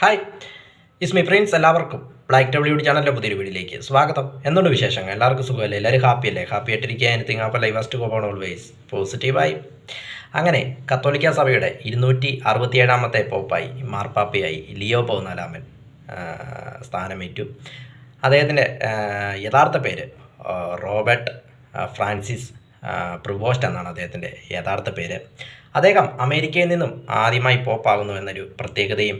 Hi ഇസ്മി friends, എല്ലാവർക്കും black W ചാനലിൻ്റെ പുതിയൊരു വീഡിയോയിലേക്ക് സ്വാഗതം. എന്തുകൊണ്ട് വിശേഷങ്ങൾ? എല്ലാവർക്കും സുഖമല്ലേ? എല്ലാവരും ഹാപ്പിയല്ലേ? ഹാപ്പി ആയിട്ടിരിക്കുക. എനിത്തിങ് അപ്പോൾ ലൈവ് ഫസ്റ്റ് ഗോൺ ഓൾവേസ് പോസിറ്റീവായി. അങ്ങനെ കത്തോലിക്ക സഭയുടെ 267ാമത്തെ പോപ്പായി മാർപ്പാപ്പയായി ലിയോ പൗനാലാമൻ സ്ഥാനമേറ്റു. അദ്ദേഹത്തിൻ്റെ യഥാർത്ഥ പേര് റോബർട്ട് ഫ്രാൻസിസ് പ്രിവോസ്റ്റ് എന്നാണ് അദ്ദേഹത്തിൻ്റെ യഥാർത്ഥ പേര്. അദ്ദേഹം അമേരിക്കയിൽ നിന്നും ആദ്യമായി പോപ്പാകുന്നു എന്നൊരു പ്രത്യേകതയും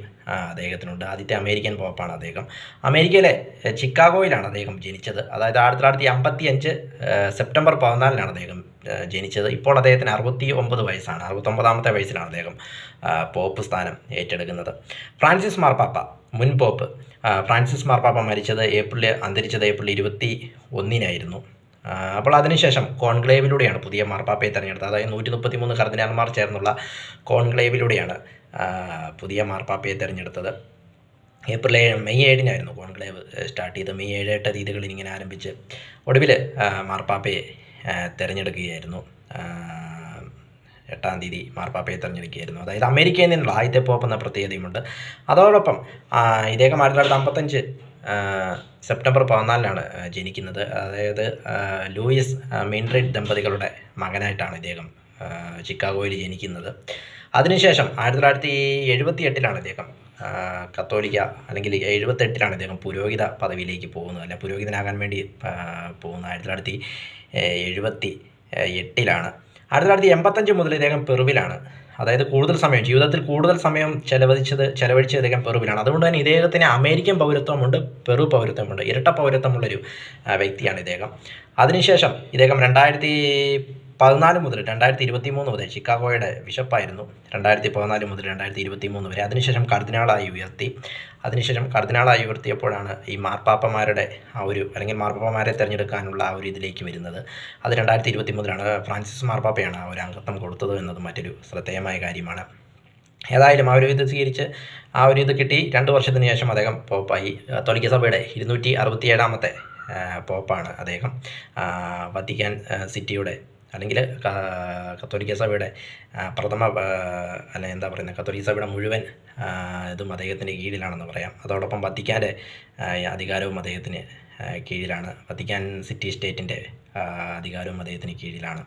അദ്ദേഹത്തിനുണ്ട്. ആദ്യത്തെ അമേരിക്കൻ പോപ്പാണ് അദ്ദേഹം. അമേരിക്കയിലെ ചിക്കാഗോയിലാണ് അദ്ദേഹം ജനിച്ചത്. അതായത് 1955 സെപ്റ്റംബർ 14 അദ്ദേഹം ജനിച്ചത്. ഇപ്പോൾ അദ്ദേഹത്തിന് 69 വയസ്സാണ്. 69ാമത്തെ വയസ്സിലാണ് അദ്ദേഹം പോപ്പ് സ്ഥാനം ഏറ്റെടുക്കുന്നത്. ഫ്രാൻസിസ് മാർപ്പാപ്പ, മുൻ പോപ്പ് ഫ്രാൻസിസ് മാർപ്പാപ്പ അന്തരിച്ചത് ഏപ്രിൽ 21 അപ്പോൾ അതിനുശേഷം കോൺക്ലേവിലൂടെയാണ് പുതിയ മാർപ്പാപ്പയെ തിരഞ്ഞെടുത്തത്. അതായത് 133 കർദിനാൾമാർ ചേർന്നുള്ള കോൺക്ലേവിലൂടെയാണ് പുതിയ മാർപ്പാപ്പയെ തിരഞ്ഞെടുത്തത്. മെയ് 7 കോൺക്ലേവ് സ്റ്റാർട്ട് ചെയ്ത്. മെയ് 7 തീയതികളിൽ ഇങ്ങനെ ആരംഭിച്ച് ഒടുവിൽ മാർപ്പാപ്പയെ തിരഞ്ഞെടുക്കുകയായിരുന്നു. 8 തീയതി മാർപ്പാപ്പയെ തിരഞ്ഞെടുക്കുകയായിരുന്നു. അതായത് അമേരിക്കയിൽ നിന്നുള്ള ആദ്യത്തെ പോപ്പ് എന്ന പ്രത്യേകതയുമുണ്ട്. അതോടൊപ്പം ഇദ്ദേഹം 1955 സെപ്റ്റംബർ 14 ജനിക്കുന്നത്. അതായത് ലൂയിസ് മിൻഡ്രിഡ് ദമ്പതികളുടെ മകനായിട്ടാണ് ഇദ്ദേഹം ചിക്കാഗോയിൽ ജനിക്കുന്നത്. അതിനുശേഷം 1978 ഇദ്ദേഹം കത്തോലിക്ക, അല്ലെങ്കിൽ 78 ഇദ്ദേഹം പുരോഹിത പദവിയിലേക്ക് പോകുന്നത്, അല്ല പുരോഹിതനാകാൻ വേണ്ടി പോകുന്നത് 1978. 1985 മുതൽ ഇദ്ദേഹം പെറുവിലാണ്. അതായത് ജീവിതത്തിൽ കൂടുതൽ സമയം ചെലവഴിച്ചത് ഇദ്ദേഹം പെറുവിലാണ്. അതുകൊണ്ട് തന്നെ ഇദ്ദേഹത്തിന് അമേരിക്കൻ പൗരത്വമുണ്ട്, പെറു പൗരത്വമുണ്ട്. ഇരട്ട പൗരത്വമുള്ളൊരു വ്യക്തിയാണ് ഇദ്ദേഹം. അതിനുശേഷം ഇദ്ദേഹം 2014 മുതൽ 2023 വരെ ചിക്കാഗോയുടെ ബിഷപ്പായിരുന്നു. 2014 മുതൽ 2023 വരെ. അതിനുശേഷം കർദിനാളായി ഉയർത്തിയപ്പോഴാണ് ഈ മാർപ്പാപ്പമാരുടെ അല്ലെങ്കിൽ മാർപ്പാപ്പമാരെ തിരഞ്ഞെടുക്കാനുള്ള ആ ഒരു ഇതിലേക്ക് വരുന്നത്. അത് 2023 ഫ്രാൻസിസ് മാർപ്പാപ്പയാണ് ആ ഒരു അംഗത്വം കൊടുത്തത് എന്നത് മറ്റൊരു ശ്രദ്ധേയമായ കാര്യമാണ്. ഏതായാലും ആ ഒരു ഇത് സ്വീകരിച്ച് ആ ഒരു ഇത് കിട്ടി. 2 വർഷത്തിന് ശേഷം അദ്ദേഹം പോപ്പായി. കത്തോലിക്ക സഭയുടെ 267ാമത്തെ പോപ്പാണ് അദ്ദേഹം. വത്തിക്കാൻ സിറ്റിയുടെ, അല്ലെങ്കിൽ കത്തോലിക്ക സഭയുടെ കത്തോലിക്ക സഭയുടെ മുഴുവൻ ഇതും അദ്ദേഹത്തിൻ്റെ കീഴിലാണെന്ന് പറയാം. അതോടൊപ്പം വത്തിക്കാൻ്റെ അധികാരവും അദ്ദേഹത്തിന് കീഴിലാണ്. വത്തിക്കാൻ സിറ്റി സ്റ്റേറ്റിൻ്റെ അധികാരവും അദ്ദേഹത്തിന് കീഴിലാണ്.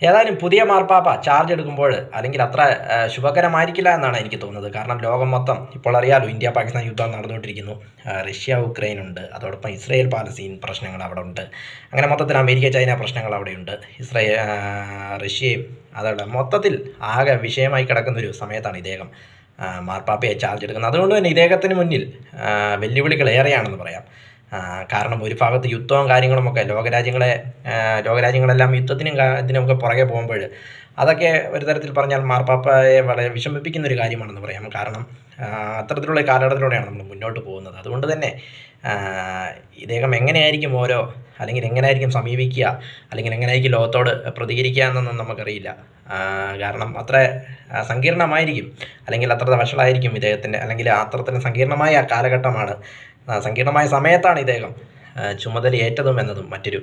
ഏതായാലും പുതിയ മാർപ്പാപ്പ ചാർജ് എടുക്കുമ്പോൾ അല്ലെങ്കിൽ അത്ര ശുഭകരമായിരിക്കില്ല എന്നാണ് എനിക്ക് തോന്നുന്നത്. കാരണം ലോകം മൊത്തം ഇപ്പോൾ അറിയാലോ, ഇന്ത്യ പാകിസ്ഥാൻ യുദ്ധം നടന്നുകൊണ്ടിരിക്കുന്നു. റഷ്യ ഉക്രൈൻ ഉണ്ട്. അതോടൊപ്പം ഇസ്രയേൽ പാലസ്തീൻ പ്രശ്നങ്ങൾ അവിടെ ഉണ്ട്. അങ്ങനെ മൊത്തത്തിൽ അമേരിക്ക ചൈന പ്രശ്നങ്ങൾ അവിടെയുണ്ട്. റഷ്യയും അതോടെ മൊത്തത്തിൽ ആകെ വിഷയമായി കിടക്കുന്നൊരു സമയത്താണ് ഇദ്ദേഹം മാർപ്പാപ്പയെ ചാർജ് എടുക്കുന്നത്. അതുകൊണ്ട് തന്നെ ഇദ്ദേഹത്തിന് മുന്നിൽ വെല്ലുവിളികൾ ഏറെയാണെന്ന് പറയാം. കാരണം ഒരു ഭാഗത്ത് യുദ്ധവും കാര്യങ്ങളുമൊക്കെ ലോകരാജ്യങ്ങളെല്ലാം യുദ്ധത്തിനും ഇതിനുമൊക്കെ പുറകെ പോകുമ്പോൾ അതൊക്കെ ഒരു തരത്തിൽ പറഞ്ഞാൽ മാർപ്പാപ്പയെ വളരെ വിഷമിപ്പിക്കുന്ന ഒരു കാര്യമാണെന്ന് പറയാം. കാരണം അത്തരത്തിലുള്ള കാലഘട്ടത്തിലൂടെയാണ് നമ്മൾ മുന്നോട്ട് പോകുന്നത്. അതുകൊണ്ട് തന്നെ ഇദ്ദേഹം എങ്ങനെയായിരിക്കും എങ്ങനെയായിരിക്കും സമീപിക്കുക, അല്ലെങ്കിൽ എങ്ങനെയായിരിക്കും ലോകത്തോട് പ്രതികരിക്കുക എന്നൊന്നും നമുക്കറിയില്ല. കാരണം അത്ര സങ്കീർണമായിരിക്കും, അല്ലെങ്കിൽ അത്ര വഷളായിരിക്കും ഇദ്ദേഹത്തിൻ്റെ, അല്ലെങ്കിൽ അത്രത്തിന് സങ്കീർണമായ കാലഘട്ടമാണ്, സങ്കീർണമായ സമയത്താണ് ഇദ്ദേഹം ചുമതലയേറ്റതും എന്നതും മറ്റൊരു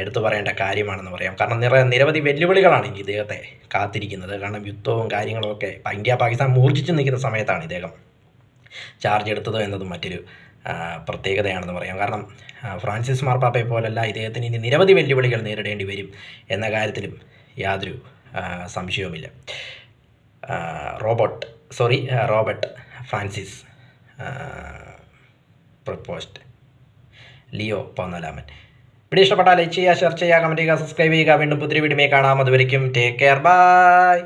എടുത്തു പറയേണ്ട കാര്യമാണെന്ന് പറയാം. കാരണം നിരവധി വെല്ലുവിളികളാണ് ഇനി ഇദ്ദേഹത്തെ കാത്തിരിക്കുന്നത്. കാരണം യുദ്ധവും കാര്യങ്ങളുമൊക്കെ ഇന്ത്യ പാകിസ്ഥാൻ മൂർച്ഛിച്ച് നിൽക്കുന്ന സമയത്താണ് ഇദ്ദേഹം ചാർജ് എടുത്തത് എന്നതും മറ്റൊരു പ്രത്യേകതയാണെന്ന് പറയാം. കാരണം ഫ്രാൻസിസ് മാർപ്പാപ്പയെ പോലല്ല, ഇദ്ദേഹത്തിന് ഇനി നിരവധി വെല്ലുവിളികൾ നേരിടേണ്ടി വരും എന്ന കാര്യത്തിലും യാതൊരു സംശയവുമില്ല. റോബർട്ട് ഫ്രാൻസിസ് പ്രിവോസ്റ്റ് ലിയോ പൗനാലാമൻ. വീഡിയോ ഇഷ്ടപ്പെട്ടാൽ ലൈക്ക് ചെയ്യുക, ഷെയർ ചെയ്യുക, കമൻറ്റ് ചെയ്യുക, സബ്സ്ക്രൈബ് ചെയ്യുക. വീണ്ടും പുതിയ വീഡിയോയിൽ കാണാം. അതുവരെയും ടേക്ക് കെയർ, ബൈ.